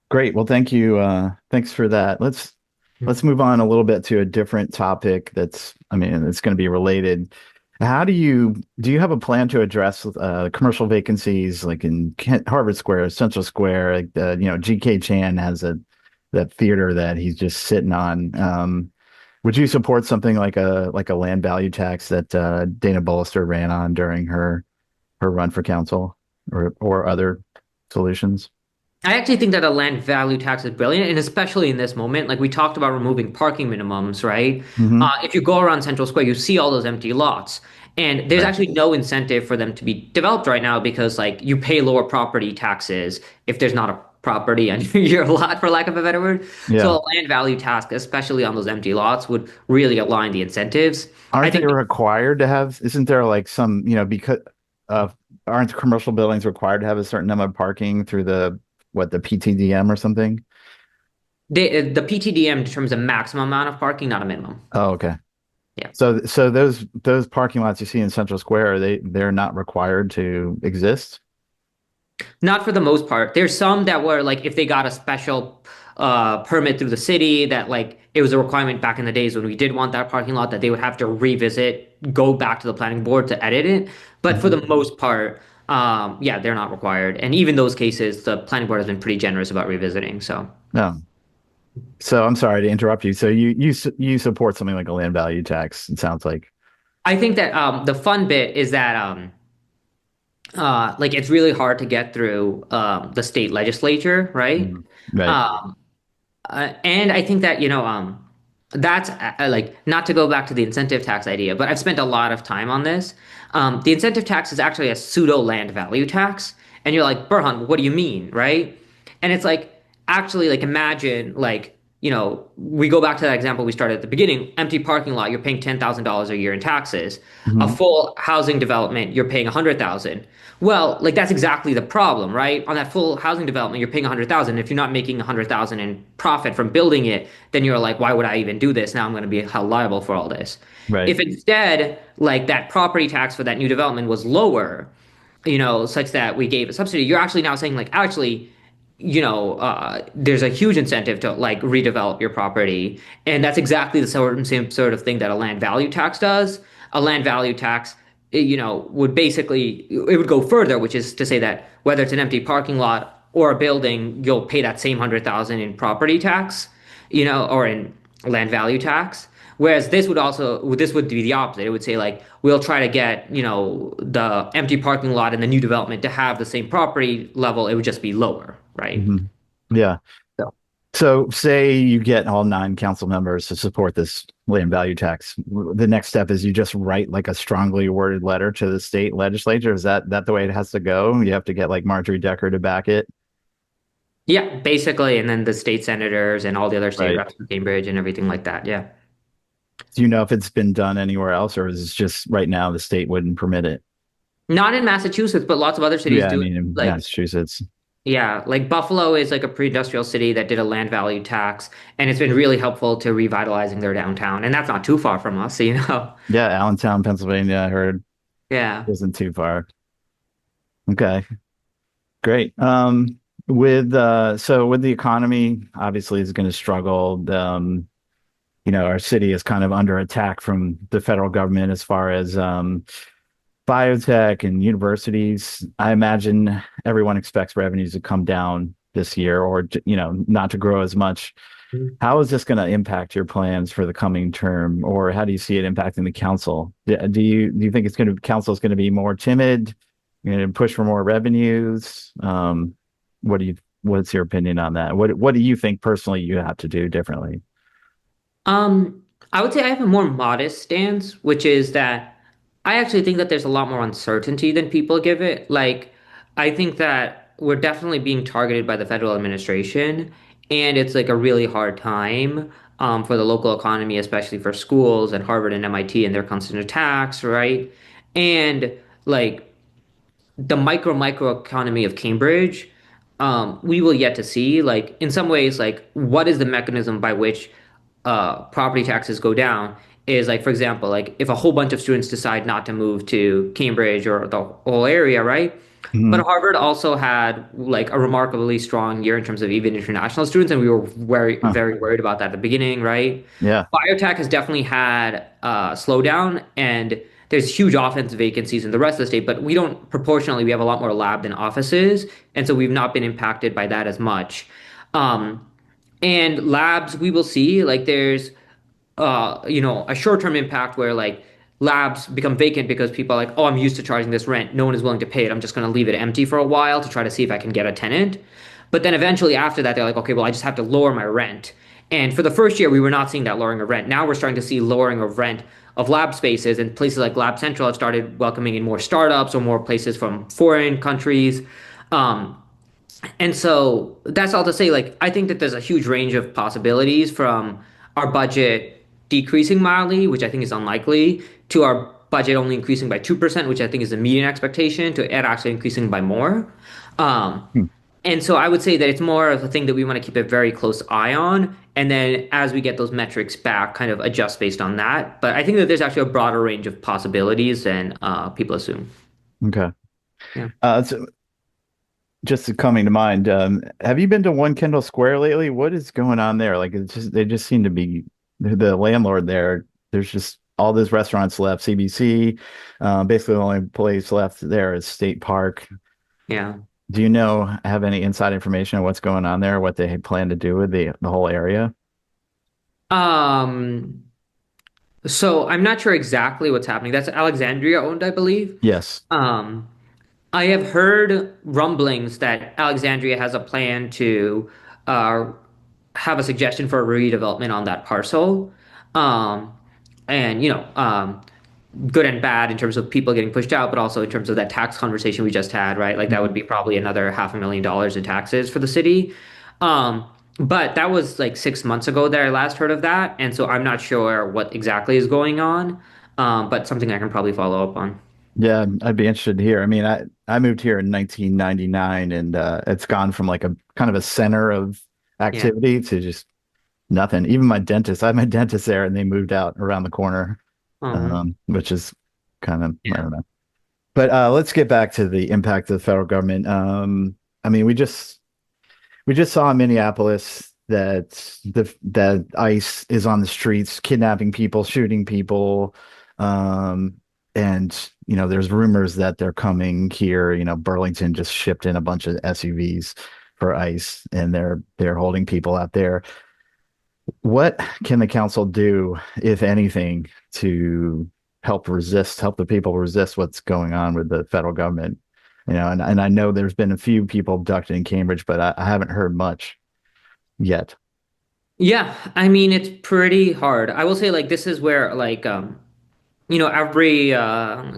Speaker 1: Great. Well, thank you. Thanks for that. Let's move on a little bit to a different topic that's, I mean, it's going to be related. How do you have a plan to address commercial vacancies like in Harvard Square, Central Square? Like GK Chan has a that theater that he's just sitting on. Would you support something like a land value tax that Dana Bollister ran on during her run for council, or other solutions?
Speaker 2: I actually think that a land value tax is brilliant, and especially in this moment, like we talked about removing parking minimums, right?
Speaker 1: Hmm.
Speaker 2: If you go around Central Square, you see all those empty lots, and there's
Speaker 1: Right.
Speaker 2: actually no incentive for them to be developed right now because like you pay lower property taxes if there's not a property on your lot, for lack of a better word. So
Speaker 1: Yeah.
Speaker 2: a land value tax, especially on those empty lots, would really align the incentives. I
Speaker 1: Aren't they
Speaker 2: think
Speaker 1: required to have, isn't there like some, because uh aren't commercial buildings required to have a certain number of parking through the PTDM or something?
Speaker 2: the PTDM determines a maximum amount of parking, not a minimum.
Speaker 1: Oh, okay.
Speaker 2: Yeah.
Speaker 1: So those parking lots you see in Central Square, they're not required to exist?
Speaker 2: Not for the most part. There's some that were like if they got a special permit through the city that like it was a requirement back in the days when we did want that parking lot that they would have to revisit, go back to the planning board to edit it. But for
Speaker 1: Mhm.
Speaker 2: the most part, yeah, they're not required. And even those cases, the planning board has been pretty generous about revisiting. So
Speaker 1: No. So I'm sorry to interrupt you. So you support something like a land value tax, it sounds like.
Speaker 2: I think that the fun bit is that like it's really hard to get through the state legislature, right?
Speaker 1: Mhm. Right.
Speaker 2: Um, and I think that, that's like not to go back to the incentive tax idea, but I've spent a lot of time on this. The incentive tax is actually a pseudo land value tax. And you're like, Burhan, what do you mean? Right. And it's like, actually, like, imagine like we go back to that example we started at the beginning, empty parking lot, you're paying $10,000 a year in taxes. A
Speaker 1: Hmm.
Speaker 2: full housing development, you're paying 100,000. Well, like that's exactly the problem, right? On that full housing development, you're paying 100,000. If you're not making 100,000 in profit from building it, then you're like, why would I even do this? Now I'm going to be held liable for all this.
Speaker 1: Right.
Speaker 2: If instead, like that property tax for that new development was lower, such that we gave a subsidy, you're actually now saying like, actually, there's a huge incentive to like redevelop your property. And that's exactly the same sort of thing that a land value tax does. A land value tax, would basically, it would go further, which is to say that whether it's an empty parking lot or a building, you'll pay that same 100,000 in property tax, or in land value tax. Whereas this would be the opposite. It would say like, we'll try to get, the empty parking lot and the new development to have the same property level. It would just be lower, right?
Speaker 1: Hmm. Yeah.
Speaker 2: So
Speaker 1: So say you get all nine council members to support this land value tax. The next step is you just write like a strongly worded letter to the state legislature. Is that the way it has to go? You have to get like Marjorie Decker to back it.
Speaker 2: yeah, basically, and then the state senators and all the other state
Speaker 1: Right.
Speaker 2: reps from Cambridge and everything like that. Yeah.
Speaker 1: Do you know if it's been done anywhere else, or is it just right now the state wouldn't permit it?
Speaker 2: Not in Massachusetts, but lots of other cities
Speaker 1: Yeah, I
Speaker 2: do it.
Speaker 1: mean in
Speaker 2: Like,
Speaker 1: Massachusetts.
Speaker 2: yeah, like Buffalo is like a pre-industrial city that did a land value tax, and it's been really helpful to revitalizing their downtown. And that's not too far from us, you know?
Speaker 1: Yeah, Allentown, Pennsylvania, I heard
Speaker 2: Yeah.
Speaker 1: isn't too far. Okay, great. With the economy, obviously is going to struggle. Our city is kind of under attack from the federal government as far as biotech and universities. I imagine everyone expects revenues to come down this year or, not to grow as much. How is this going to impact your plans for the coming term, or how do you see it impacting the council? Do you think council is going to be more timid, push for more revenues? What's your opinion on that? What do you think personally you have to do differently?
Speaker 2: Um, I would say I have a more modest stance, which is that I actually think that there's a lot more uncertainty than people give it. Like, I think that we're definitely being targeted by the federal administration, and it's like a really hard time for the local economy, especially for schools and Harvard and MIT and their constant attacks, right? And like the micro economy of Cambridge, we will yet to see. Like in some ways, like what is the mechanism by which property taxes go down? Is like, for example, like if a whole bunch of students decide not to move to Cambridge or the whole area, right? But
Speaker 1: Hmm.
Speaker 2: Harvard also had like a remarkably strong year in terms of even international students, and we were very,
Speaker 1: Huh.
Speaker 2: very worried about that at the beginning, right?
Speaker 1: Yeah.
Speaker 2: Biotech has definitely had a slowdown, and there's huge office vacancies in the rest of the state, but we don't proportionally, we have a lot more lab than offices, and so we've not been impacted by that as much. Um, and labs, we will see like there's a short-term impact where like labs become vacant because people are like, oh, I'm used to charging this rent. No one is willing to pay it. I'm just going to leave it empty for a while to try to see if I can get a tenant. But then eventually after that, they're like, okay, well, I just have to lower my rent. And for the first year, we were not seeing that lowering of rent. Now we're starting to see lowering of rent of lab spaces, and places like Lab Central have started welcoming in more startups or more places from foreign countries. Um, and so that's all to say, like, I think that there's a huge range of possibilities from our budget decreasing mildly, which I think is unlikely, to our budget only increasing by 2%, which I think is the median expectation, to it actually increasing by more. Um,
Speaker 1: Hmm.
Speaker 2: and so I would say that it's more of a thing that we want to keep a very close eye on. And then as we get those metrics back, kind of adjust based on that. But I think that there's actually a broader range of possibilities than people assume.
Speaker 1: Okay.
Speaker 2: Yeah.
Speaker 1: So just coming to mind, have you been to One Kendall Square lately? What is going on there? Like they just seem to be the landlord there. There's just all those restaurants left. CBC, basically the only place left there is State Park.
Speaker 2: Yeah.
Speaker 1: Do have any inside information on what's going on there, what they plan to do with the whole area?
Speaker 2: Um, so I'm not sure exactly what's happening. That's Alexandria owned, I believe.
Speaker 1: Yes.
Speaker 2: Um, I have heard rumblings that Alexandria has a plan to uh, have a suggestion for a redevelopment on that parcel. Um, and good and bad in terms of people getting pushed out, but also in terms of that tax conversation we just had, right? Like that would
Speaker 1: Mhm.
Speaker 2: be probably another $500,000 in taxes for the city. Um, But that was like 6 months ago that I last heard of that, and so I'm not sure what exactly is going on. But something I can probably follow up on.
Speaker 1: Yeah, I'd be interested to hear. I mean, I moved here in 1999 and it's gone from like a kind of a center of
Speaker 2: Yeah.
Speaker 1: activity to just nothing. Even my dentist, I had my dentist there and they moved out around the corner, which is kind of, I
Speaker 2: Yeah.
Speaker 1: don't know. But let's get back to the impact of the federal government. I mean, we just saw in Minneapolis that ICE is on the streets, kidnapping people, shooting people, um, and there's rumors that they're coming here. Burlington just shipped in a bunch of SUVs for ICE, and they're holding people out there. What can the council do, if anything, to help the people resist what's going on with the federal government? And I know there's been a few people abducted in Cambridge, but I haven't heard much yet.
Speaker 2: Yeah, I mean it's pretty hard. I will say like this is where like every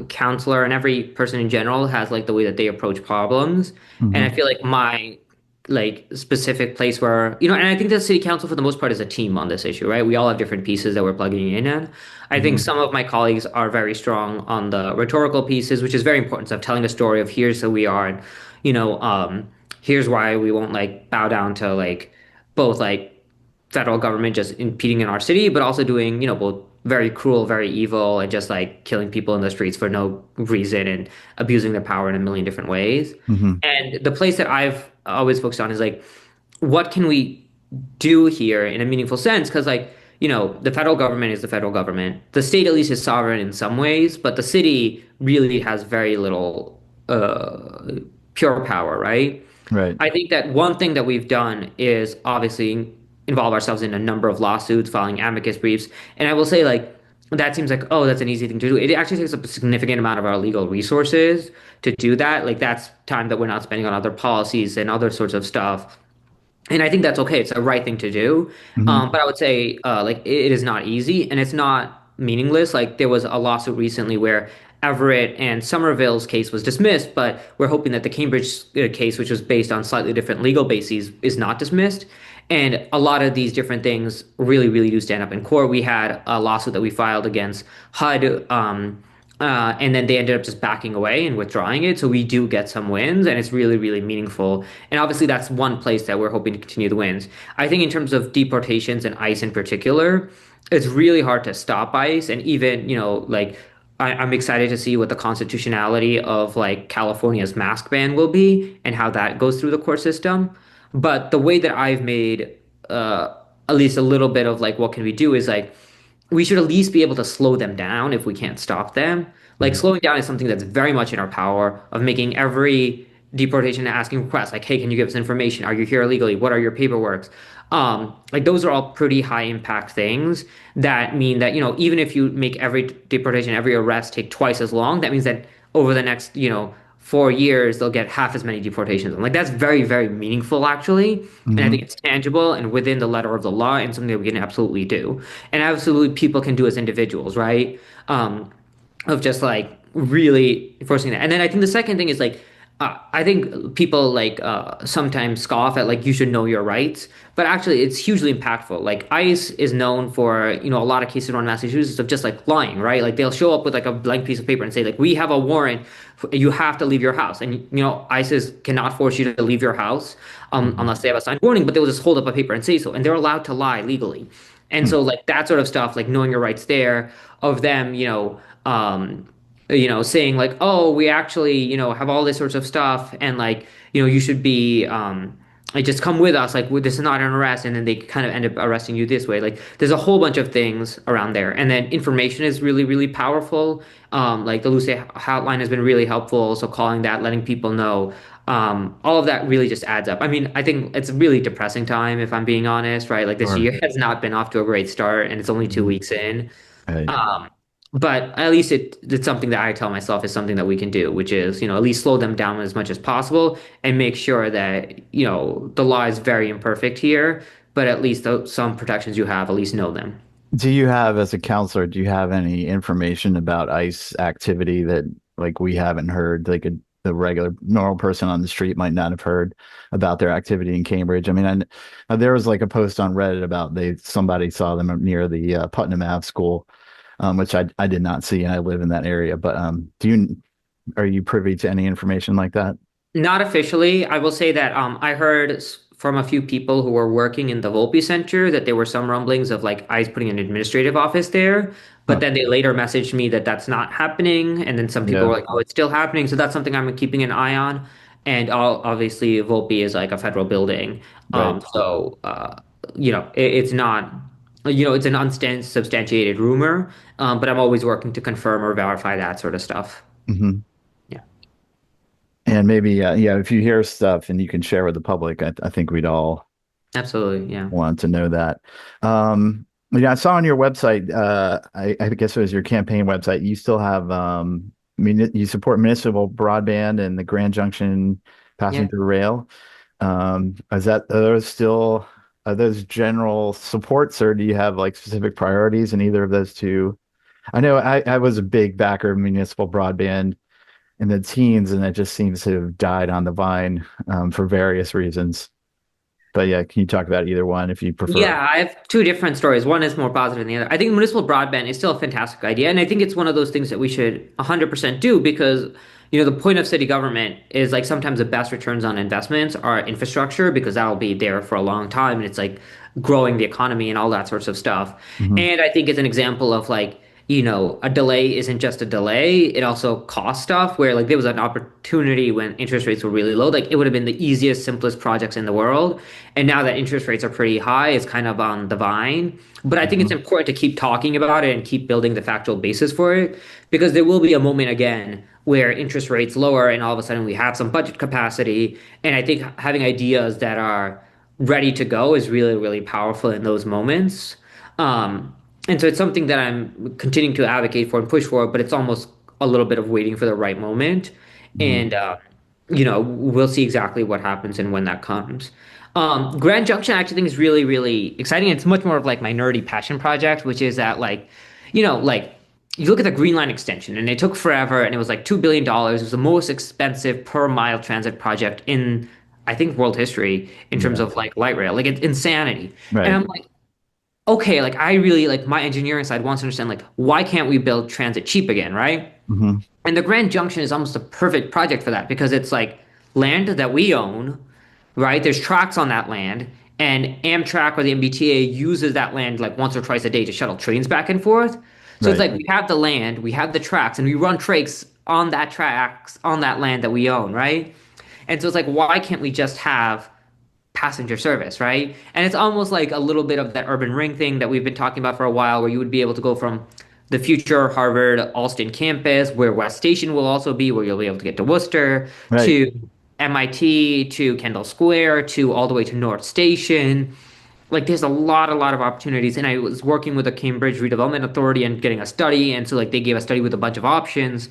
Speaker 2: counselor and every person in general has like the way that they approach problems. And I
Speaker 1: Hmm.
Speaker 2: feel like my like specific place where, and I think the city council for the most part is a team on this issue, right? We all have different pieces that we're plugging in and I think
Speaker 1: Hmm.
Speaker 2: some of my colleagues are very strong on the rhetorical pieces, which is very important. So of telling a story of here's who we are and, you know, um, here's why we won't like bow down to like both like federal government just impeding in our city, but also doing, both very cruel, very evil, and just like killing people in the streets for no reason and abusing their power in a million different ways.
Speaker 1: Hmm.
Speaker 2: And the place that I've always focused on is like, what can we do here in a meaningful sense? Because like, the federal government is the federal government. The state at least is sovereign in some ways, but the city really has very little pure power, right?
Speaker 1: Right.
Speaker 2: I think that one thing that we've done is obviously involve ourselves in a number of lawsuits, filing amicus briefs. And I will say, like, that seems like, oh, that's an easy thing to do. It actually takes up a significant amount of our legal resources to do that. Like, that's time that we're not spending on other policies and other sorts of stuff. And I think that's okay. It's the right thing to do.
Speaker 1: Hmm.
Speaker 2: But I would say, like, it is not easy and it's not meaningless. Like, there was a lawsuit recently where Everett and Somerville's case was dismissed, but we're hoping that the Cambridge case, which was based on slightly different legal bases, is not dismissed. And a lot of these different things really, really do stand up in court. We had a lawsuit that we filed against HUD. And then they ended up just backing away and withdrawing it. So we do get some wins, and it's really, really meaningful. And obviously, that's one place that we're hoping to continue the wins. I think in terms of deportations and ICE in particular, it's really hard to stop ICE. And even, like I'm excited to see what the constitutionality of like California's mask ban will be and how that goes through the court system. But the way that I've made uh, at least a little bit of like what can we do is like we should at least be able to slow them down if we can't stop them. Like
Speaker 1: Hmm.
Speaker 2: slowing down is something that's very much in our power of making every deportation asking request like, hey, can you give us information? Are you here illegally? What are your paperworks? Like those are all pretty high impact things that mean that, even if you make every deportation, every arrest take twice as long, that means that over the next, 4 years, they'll get half as many deportations. And like that's very, very meaningful actually. And I think
Speaker 1: Hmm.
Speaker 2: it's tangible and within the letter of the law and something that we can absolutely do. And absolutely people can do as individuals, right? Of just like really enforcing that. And then I think the second thing is like I think people like sometimes scoff at like you should know your rights, but actually it's hugely impactful. Like ICE is known for a lot of cases around Massachusetts of just like lying, right? Like they'll show up with like a blank piece of paper and say like we have a warrant, you have to leave your house, and ICE cannot force you to leave your house
Speaker 1: Hmm.
Speaker 2: unless they have a signed warning, but they'll just hold up a paper and say so, and they're allowed to lie legally. And
Speaker 1: Hmm.
Speaker 2: so like that sort of stuff, like knowing your rights there, of them, saying like, oh, we actually, have all this sorts of stuff, and like, you should be, like, just come with us. Like, this is not an arrest, and then they kind of end up arresting you this way. Like, there's a whole bunch of things around there, and then information is really, really powerful. Like the Luce hotline has been really helpful. So calling that, letting people know. All of that really just adds up. I mean, I think it's a really depressing time, if I'm being honest, right? Like this
Speaker 1: Sure.
Speaker 2: year has not been off to a great start, and it's only two
Speaker 1: Hmm.
Speaker 2: weeks in.
Speaker 1: Right.
Speaker 2: Um, but at least it's something that I tell myself is something that we can do, which is, at least slow them down as much as possible and make sure that, the law is very imperfect here, but at least some protections you have, at least know them.
Speaker 1: Do you have, as a counselor, do you have any information about ICE activity that like we haven't heard? Like, the regular normal person on the street might not have heard about their activity in Cambridge. I mean, there was like a post on Reddit about somebody saw them near the Putnam Ave school, which I did not see, and I live in that area. But are you privy to any information like that?
Speaker 2: Not officially. I will say that I heard from a few people who were working in the Volpe Center that there were some rumblings of like ICE putting an administrative office there, but
Speaker 1: Huh.
Speaker 2: then they later messaged me that that's not happening, and then some people
Speaker 1: Yeah,
Speaker 2: were like, "Oh, it's still happening." So that's something I'm keeping an eye on. And obviously, Volpe is like a federal building,
Speaker 1: right.
Speaker 2: so it's not, it's an unsubstantiated rumor, but I'm always working to confirm or verify that sort of stuff.
Speaker 1: Hmm.
Speaker 2: Yeah,
Speaker 1: And maybe, yeah, if you hear stuff and you can share with the public, I think we'd all
Speaker 2: absolutely. Yeah.
Speaker 1: want to know that. Yeah, I saw on your website, I guess it was your campaign website, you still have, you support municipal broadband and the Grand Junction
Speaker 2: Yeah.
Speaker 1: Passenger Rail. Are those general supports, or do you have like specific priorities in either of those two? I know I was a big backer of municipal broadband in the teens, and it just seems to have died on the vine, for various reasons. But yeah, can you talk about either one if you prefer?
Speaker 2: Yeah, I have two different stories. One is more positive than the other. I think municipal broadband is still a fantastic idea, and I think it's one of those things that we should 100% do because, the point of city government is like sometimes the best returns on investments are infrastructure because that'll be there for a long time, and it's like growing the economy and all that sorts of stuff.
Speaker 1: Hmm.
Speaker 2: And I think it's an example of like, a delay isn't just a delay, it also costs stuff where like there was an opportunity when interest rates were really low, like it would have been the easiest, simplest projects in the world. And now that interest rates are pretty high, it's kind of on the vine. But I think it's
Speaker 1: Hmm.
Speaker 2: important to keep talking about it and keep building the factual basis for it because there will be a moment again where interest rates lower and all of a sudden we have some budget capacity. And I think having ideas that are ready to go is really, really powerful in those moments. Um, and so it's something that I'm continuing to advocate for and push for, but it's almost a little bit of waiting for the right moment.
Speaker 1: Hmm.
Speaker 2: And, we'll see exactly what happens and when that comes. Grand Junction I actually think is really, really exciting. It's much more of like my nerdy passion project, which is that like you look at the Green Line extension and it took forever and it was like $2 billion. It was the most expensive per mile transit project in, I think, world history in terms
Speaker 1: Yeah.
Speaker 2: of like light rail. Like it's insanity. And
Speaker 1: Right.
Speaker 2: I'm like, okay, like I really like my engineering side wants to understand like why can't we build transit cheap again, right?
Speaker 1: Hmm.
Speaker 2: And the Grand Junction is almost a perfect project for that because it's like land that we own, right? There's tracks on that land, and Amtrak or the MBTA uses that land like once or twice a day to shuttle trains back and forth. So it's
Speaker 1: Right.
Speaker 2: like we have the land, we have the tracks, and we run tracks on that tracks on that land that we own, right? And so it's like, why can't we just have passenger service, right? And it's almost like a little bit of that urban ring thing that we've been talking about for a while, where you would be able to go from the future Harvard Alston campus, where West Station will also be, where you'll be able to get to Worcester,
Speaker 1: Right.
Speaker 2: to MIT, to Kendall Square, to all the way to North Station. Like there's a lot of opportunities. And I was working with the Cambridge Redevelopment Authority and getting a study. And so like they gave a study with a bunch of options.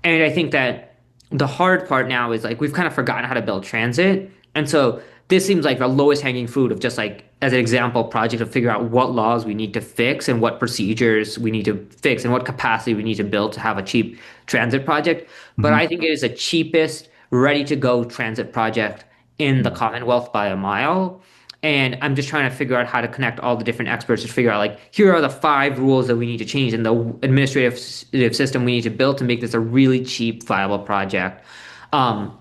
Speaker 2: And I think that the hard part now is like we've kind of forgotten how to build transit. And so this seems like the lowest hanging fruit of just like as an example project to figure out what laws we need to fix and what procedures we need to fix and what capacity we need to build to have a cheap transit project. But
Speaker 1: Hmm.
Speaker 2: I think it is the cheapest ready to go transit project in the Commonwealth by a mile. And I'm just trying to figure out how to connect all the different experts to figure out like here are the 5 rules that we need to change in the administrative system we need to build to make this a really cheap, viable project. Um,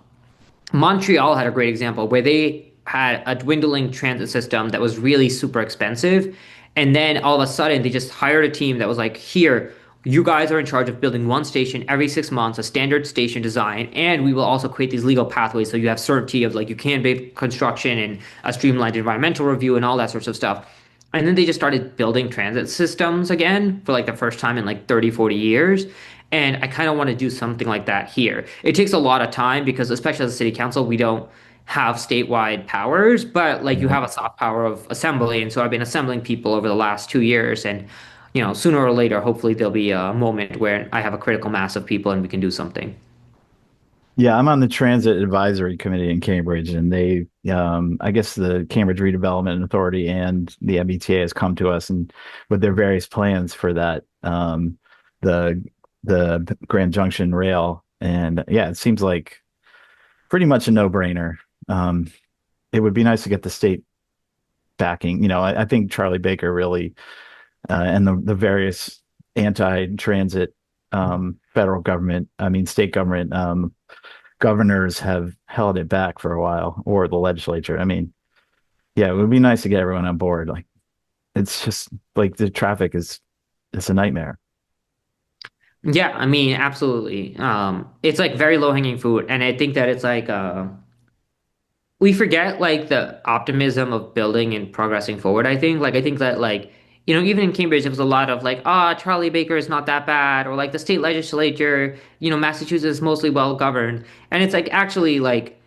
Speaker 2: Montreal had a great example where they had a dwindling transit system that was really super expensive. And then all of a sudden, they just hired a team that was like, here, you guys are in charge of building one station every 6 months, a standard station design. And we will also create these legal pathways so you have certainty of like you can bid construction and a streamlined environmental review and all that sorts of stuff. And then they just started building transit systems again for like the first time in like 30, 40 years. And I kind of want to do something like that here. It takes a lot of time because, especially as a city council, we don't have statewide powers, but like you
Speaker 1: Right.
Speaker 2: have a soft power of assembly. And so I've been assembling people over the last 2 years. And, sooner or later, hopefully there'll be a moment where I have a critical mass of people and we can do something.
Speaker 1: Yeah, I'm on the Transit Advisory Committee in Cambridge, and I guess the Cambridge Redevelopment Authority and the MBTA has come to us and with their various plans for that, the Grand Junction Rail, and yeah, it seems like pretty much a no-brainer. Um, it would be nice to get the state backing. I think Charlie Baker really and the various anti-transit federal government, I mean state government governors have held it back for a while, or the legislature. I mean, yeah, it would be nice to get everyone on board. Like it's just like the traffic is it's a nightmare.
Speaker 2: Yeah, I mean, absolutely. It's like very low-hanging fruit, and I think that it's like we forget like the optimism of building and progressing forward. I think that like even in Cambridge, there was a lot of like, ah, Charlie Baker is not that bad, or like the state legislature, Massachusetts is mostly well governed, and it's like actually like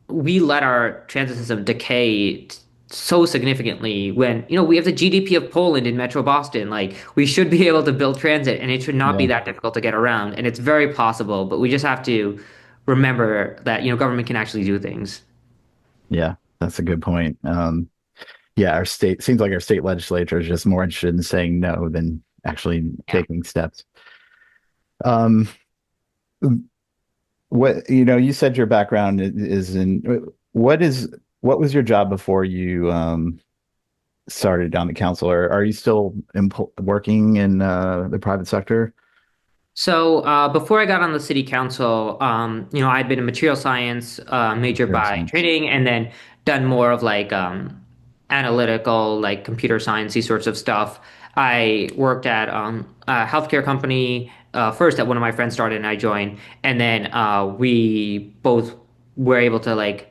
Speaker 2: we let our transit system decay so significantly when we have the GDP of Poland in Metro Boston. Like we should be able to build transit, and it should not be
Speaker 1: Yeah.
Speaker 2: that difficult to get around, and it's very possible, but we just have to remember that government can actually do things.
Speaker 1: Yeah, that's a good point. Yeah, our state seems like our state legislature is just more interested in saying no than actually
Speaker 2: Yeah.
Speaker 1: taking steps. Um, you said your background is in what was your job before you started on the council, or are you still working in the private sector?
Speaker 2: So before I got on the city council, I'd been a material science major
Speaker 1: Material
Speaker 2: by
Speaker 1: science.
Speaker 2: training, and then done more of like analytical, like computer sciencey sorts of stuff. I worked at a healthcare company first that one of my friends started, and I joined, and then we both were able to like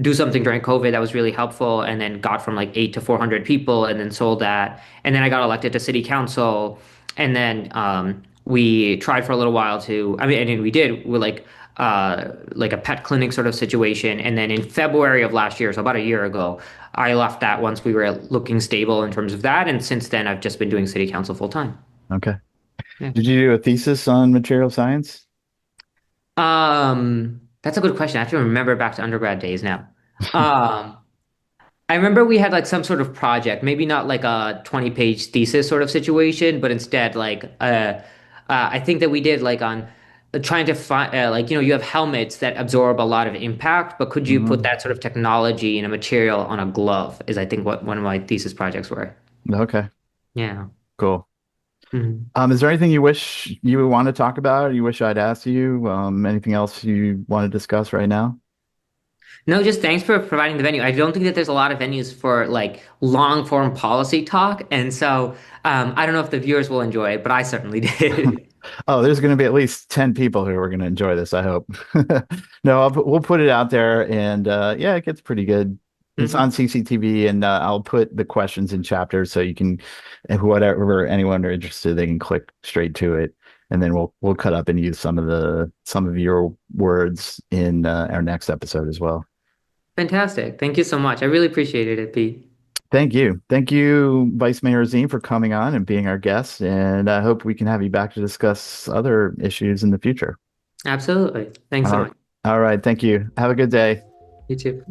Speaker 2: do something during COVID that was really helpful, and then got from like 8 to 400 people, and then sold that, and then I got elected to city council, and then we tried for a little while to, I mean, and then we did with like a pet clinic sort of situation, and then in February of last year, so about a year ago, I left that once we were looking stable in terms of that, and since then I've just been doing city council full time.
Speaker 1: Okay.
Speaker 2: Yeah.
Speaker 1: Did you do a thesis on material science?
Speaker 2: That's a good question. I have to remember back to undergrad days now. Um, I remember we had like some sort of project, maybe not like a 20-page thesis sort of situation, but instead like I think that we did like on trying to find like you have helmets that absorb a lot of impact, but could you put
Speaker 1: Mhm.
Speaker 2: that sort of technology in a material on a glove is I think what one of my thesis projects were.
Speaker 1: Okay,
Speaker 2: Yeah.
Speaker 1: cool.
Speaker 2: Mhm.
Speaker 1: Is there anything you wish you would want to talk about, or you wish I'd asked you? Anything else you want to discuss right now?
Speaker 2: No, just thanks for providing the venue. I don't think that there's a lot of venues for like long form policy talk, and so I don't know if the viewers will enjoy it, but I certainly did.
Speaker 1: Oh, there's going to be at least 10 people who are going to enjoy this, I hope. No, we'll put it out there and yeah, it gets pretty good. It's on
Speaker 2: Mhm.
Speaker 1: CCTV and I'll put the questions in chapters so you can, if whatever anyone are interested, they can click straight to it. And then we'll cut up and use some of your words in our next episode as well.
Speaker 2: Fantastic. Thank you so much. I really appreciated it, Pete.
Speaker 1: Thank you. Thank you, Vice Mayor Azeem, for coming on and being our guest. And I hope we can have you back to discuss other issues in the future.
Speaker 2: Absolutely. Thanks so
Speaker 1: All
Speaker 2: much.
Speaker 1: all right. Thank you. Have a good day.
Speaker 2: You too.